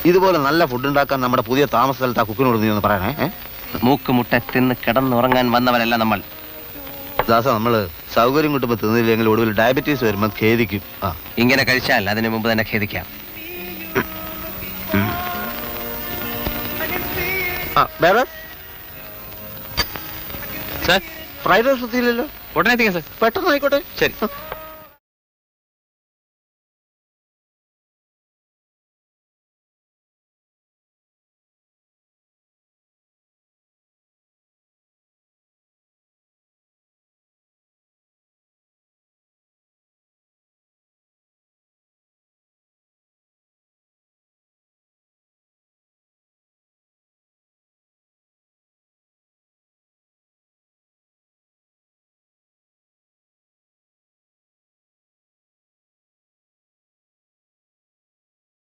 ഇതുപോലെ നല്ല ഫുഡ് ഉണ്ടാക്കാൻ നമ്മുടെ പുതിയ താമസ സ്ഥലത്ത് ആ കുക്കിനോട് നീ ഒന്ന് പറയണേ. മൂക്കുമുട്ട തിന്ന് കിടന്നുറങ്ങാൻ വന്നവരല്ല നമ്മൾ. ദാസ, നമ്മള് സൗകര്യം കിട്ടുമ്പോ തിന്നില്ലെങ്കിൽ ഒടുവിൽ ഡയബറ്റീസ് വരുമ്പോ ഖേദിക്കും. ഇങ്ങനെ കഴിച്ചാൽ അതിനു മുമ്പ് തന്നെ ഖേദിക്കാം. Fried rice എത്തിയില്ലല്ലോ. ഉടനെ എത്തിക്കാം സാർ. പെട്ടെന്ന് ആയിക്കോട്ടെ. ശരി.